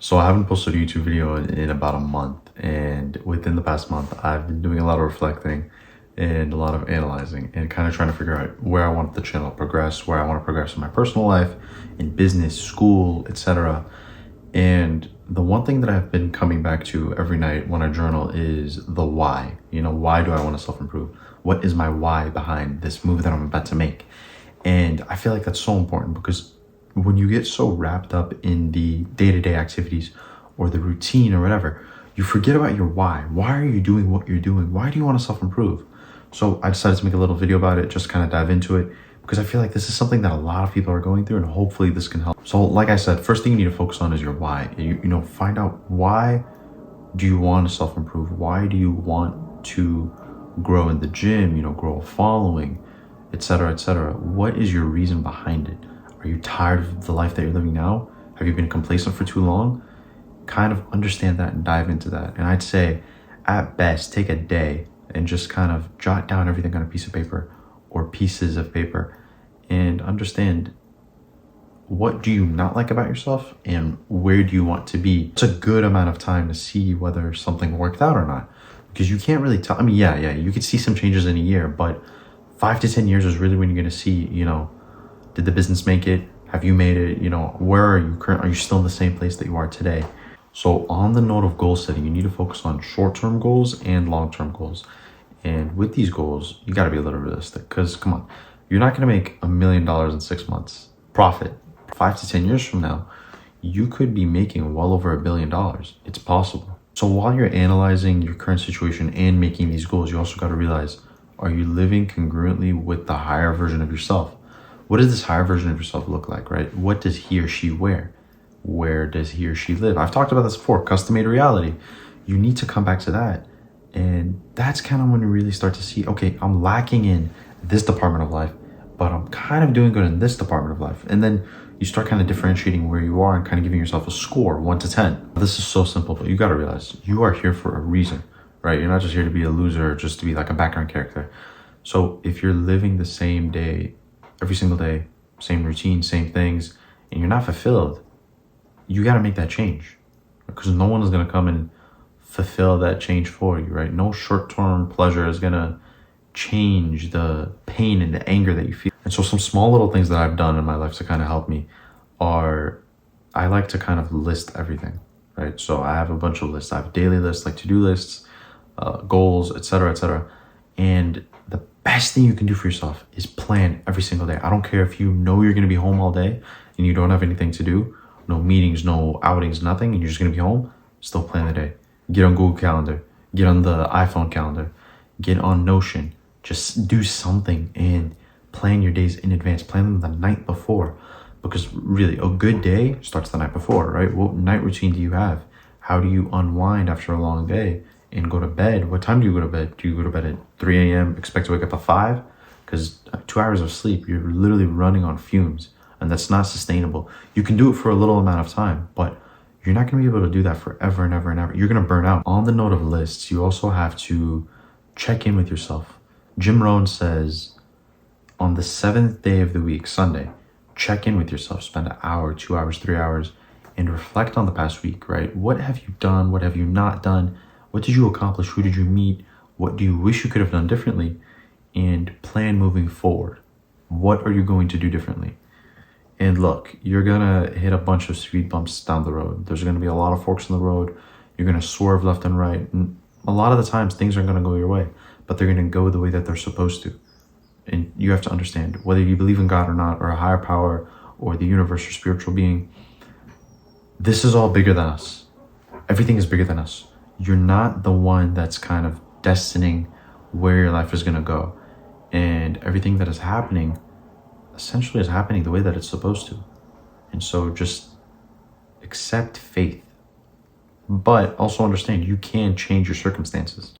So I haven't posted a YouTube video in about a month, and within the past month, I've been doing a lot of reflecting and a lot of analyzing and kind of trying to figure out where I want the channel to progress, where I want to progress in my personal life, in business, school, etc. And the one thing that I've been coming back to every night when I journal is the why. You know, why do I want to self-improve? What is my why behind this move that I'm about to make? And I feel like that's so important because when you get so wrapped up in the day-to-day activities or the routine or whatever, you forget about your why. Why are you doing what you're doing? Why do you want to self-improve? So I decided to make a little video about it, just kind of dive into it, because I feel like this is something that a lot of people are going through, and hopefully this can help. So like I said, first thing you need to focus on is your why. You know, find out, why do you want to self-improve? Why do you want to grow in the gym, you know, grow a following, etc., etc.? What is your reason behind it? Are you tired of the life that you're living now? Have you been complacent for too long? Kind of understand that and dive into that. And I'd say, at best, take a day and just kind of jot down everything on a piece of paper or pieces of paper and understand, what do you not like about yourself and where do you want to be? It's a good amount of time to see whether something worked out or not, because you can't really tell. I mean, yeah, you could see some changes in a year, but 5 to 10 years is really when you're going to see, you know, did the business make it? Have you made it? You know, where are you currently? Are you still in the same place that you are today? So on the note of goal setting, you need to focus on short-term goals and long-term goals. And with these goals, you got to be a little realistic, because come on, you're not going to make $1 million in 6 months profit. 5 to 10 years from now, you could be making well over $1 billion. It's possible. So while you're analyzing your current situation and making these goals, you also got to realize, are you living congruently with the higher version of yourself? What does this higher version of yourself look like, right? What does he or she wear? Where does he or she live? I've talked about this before, custom-made reality. You need to come back to that. And that's kind of when you really start to see, okay, I'm lacking in this department of life, but I'm kind of doing good in this department of life. And then you start kind of differentiating where you are and kind of giving yourself a score, 1 to 10. This is so simple, but you got to realize you are here for a reason, right? You're not just here to be a loser or just to be like a background character. So if you're living the same day, every single day, same routine, same things, and you're not fulfilled, you got to make that change, because no one is going to come and fulfill that change for you, right? No short-term pleasure is going to change the pain and the anger that you feel. And so some small little things that I've done in my life to kind of help me are, I like to kind of list everything, right? So I have a bunch of lists. I have daily lists, like to-do lists, goals, etc., etc. And the best thing you can do for yourself is plan every single day. I don't care if you know you're going to be home all day and you don't have anything to do, no meetings, no outings, nothing, and you're just going to be home, still plan the day. Get on Google Calendar, get on the iPhone calendar, get on Notion. Just do something and plan your days in advance. Plan them the night before, because really a good day starts the night before, right? What night routine do you have? How do you unwind after a long day and go to bed? What time do you go to bed? Do you go to bed at 3 a.m., expect to wake up at 5? Because 2 hours of sleep, you're literally running on fumes, and that's not sustainable. You can do it for a little amount of time, but you're not going to be able to do that forever and ever and ever. You're going to burn out. On the note of lists, you also have to check in with yourself. Jim Rohn says, on the 7th day of the week, Sunday, check in with yourself. Spend an hour, 2 hours, 3 hours, and reflect on the past week, right? What have you done? What have you not done? What did you accomplish? Who did you meet? What do you wish you could have done differently? And plan moving forward. What are you going to do differently? And look, you're gonna hit a bunch of speed bumps down the road. There's gonna be a lot of forks in the road. You're gonna swerve left and right. And a lot of the times things aren't gonna go your way, but they're gonna go the way that they're supposed to. And you have to understand, whether you believe in God or not, or a higher power, or the universe or spiritual being, this is all bigger than us. Everything is bigger than us. You're not the one that's kind of destining where your life is gonna go. And everything that is happening essentially is happening the way that it's supposed to. And so just accept faith, but also understand you can change your circumstances.